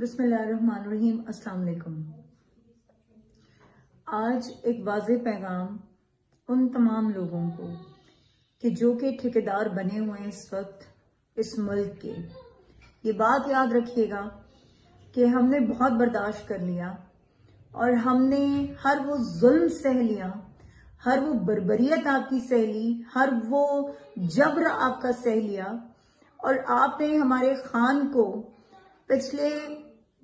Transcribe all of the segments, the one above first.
बिस्मिल्लाहिर्रहमानिर्रहीम। अस्सलाम वालेकुम। आज एक वाज़ेह पैगाम उन तमाम लोगों को कि जो कि ठेकेदार बने हुए हैं इस वक्त इस मुल्क के, ये बात याद रखिएगा कि हमने बहुत बर्दाश्त कर लिया और हमने हर वो जुल्म सह लिया, हर वो बर्बरियत आपकी सह ली, हर वो जबर आपका सह लिया। और आपने हमारे खान को पिछले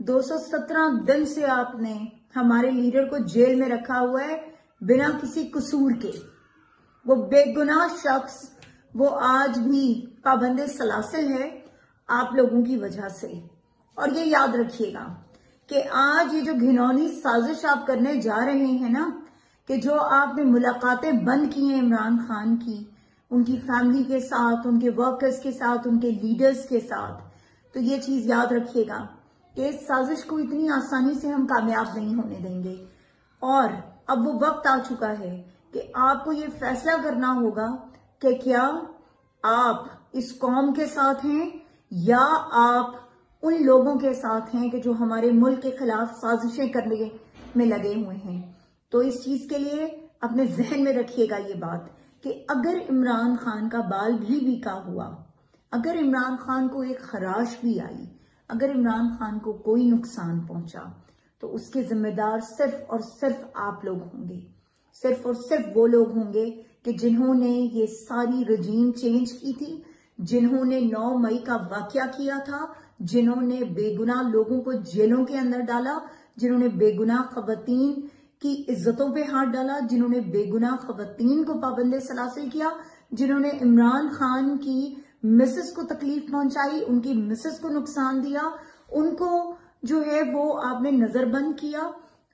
217 दिन से आपने हमारे लीडर को जेल में रखा हुआ है बिना किसी कसूर के। वो बेगुनाह शख्स वो आज भी पाबंदे सलासिल है आप लोगों की वजह से। और ये याद रखिएगा कि आज ये जो घिनौनी साजिश आप करने जा रहे हैं ना, कि जो आपने मुलाकातें बंद की हैं इमरान खान की, उनकी फैमिली के साथ, उनके वर्कर्स के साथ, उनके लीडर्स के साथ, तो ये चीज याद रखिएगा कि इस साजिश को इतनी आसानी से हम कामयाब नहीं होने देंगे। और अब वो वक्त आ चुका है कि आपको ये फैसला करना होगा कि क्या आप इस कौम के साथ हैं या आप उन लोगों के साथ हैं कि जो हमारे मुल्क के खिलाफ साजिशें करने में लगे हुए हैं। तो इस चीज के लिए अपने जहन में रखिएगा ये बात कि अगर इमरान खान का बाल भी बिका हुआ, अगर इमरान खान को एक खराश भी आई, अगर इमरान खान को कोई नुकसान पहुंचा, तो उसके जिम्मेदार सिर्फ और सिर्फ आप लोग होंगे। सिर्फ और सिर्फ वो लोग होंगे कि जिन्होंने ये सारी रजीम चेंज की थी, जिन्होंने 9 मई का वाकया किया था, जिन्होंने बेगुनाह लोगों को जेलों के अंदर डाला, जिन्होंने बेगुनाह खवातीन की इज्जतों पे हाथ डाला, जिन्होंने बेगुनाह खवातीन को पाबंदे सलासिल किया, जिन्होंने इमरान खान की मिसेस को तकलीफ पहुंचाई, उनकी मिसेस को नुकसान दिया, उनको जो है वो आपने नजरबंद किया।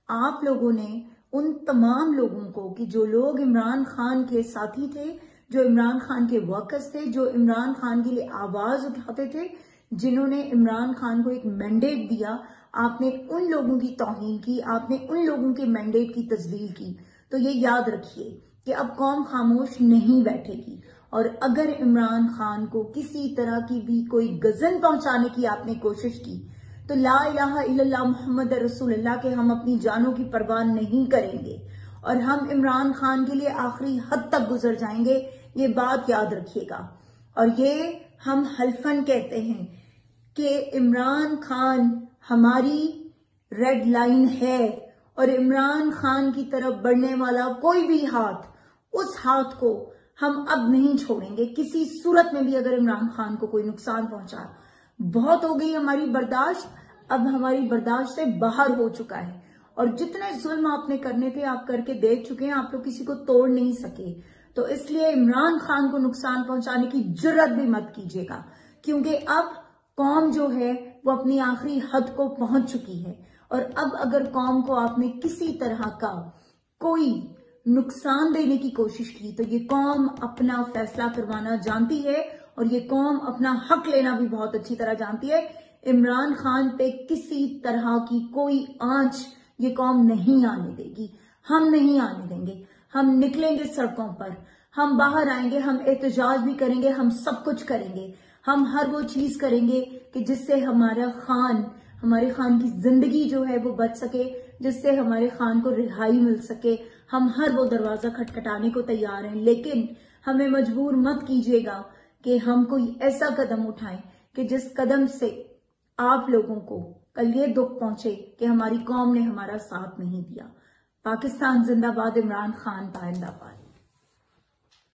आप लोगों ने उन तमाम लोगों को कि जो लोग इमरान खान के साथी थे, जो इमरान खान के वर्कर्स थे, जो इमरान खान के लिए आवाज उठाते थे, जिन्होंने इमरान खान को एक मैंडेट दिया, आपने उन लोगों की तौहीन की, आपने उन लोगों के मैंडेट की तजलील की। तो ये याद रखिए कि अब कौम खामोश नहीं बैठेगी। और अगर इमरान खान को किसी तरह की भी कोई गजन पहुंचाने की आपने कोशिश की, तो ला इलाहा इल्लल्लाह मुहम्मद रसूलुल्लाह के हम अपनी जानों की परवाह नहीं करेंगे और हम इमरान खान के लिए आखिरी हद तक गुजर जाएंगे। ये बात याद रखिएगा। और ये हम हल्फन कहते हैं कि इमरान खान हमारी रेड लाइन है और इमरान खान की तरफ बढ़ने वाला कोई भी हाथ, उस हाथ को हम अब नहीं छोड़ेंगे किसी सूरत में भी। अगर इमरान खान को कोई नुकसान पहुंचा, बहुत हो गई हमारी बर्दाश्त, अब हमारी बर्दाश्त से बाहर हो चुका है। और जितने जुल्म आपने करने थे आप करके देख चुके हैं, आप लोग किसी को तोड़ नहीं सके। तो इसलिए इमरान खान को नुकसान पहुंचाने की जुर्रत भी मत कीजिएगा, क्योंकि अब कौम जो है वो अपनी आखिरी हद को पहुंच चुकी है। और अब अगर कौम को आपने किसी तरह का कोई नुकसान देने की कोशिश की, तो ये कौम अपना फैसला करवाना जानती है और ये कौम अपना हक लेना भी बहुत अच्छी तरह जानती है। इमरान खान पे किसी तरह की कोई आंच ये कौम नहीं आने देगी, हम नहीं आने देंगे। हम निकलेंगे सड़कों पर, हम बाहर आएंगे, हम एहतजाज भी करेंगे, हम सब कुछ करेंगे। हम हर वो चीज करेंगे कि जिससे हमारे खान की जिंदगी जो है वो बच सके, जिससे हमारे खान को रिहाई मिल सके। हम हर वो दरवाजा खटखटाने को तैयार हैं, लेकिन हमें मजबूर मत कीजिएगा कि हम कोई ऐसा कदम उठाएं कि जिस कदम से आप लोगों को कल ये दुख पहुंचे कि हमारी कौम ने हमारा साथ नहीं दिया। पाकिस्तान जिंदाबाद, इमरान खान पाइंदाबाद।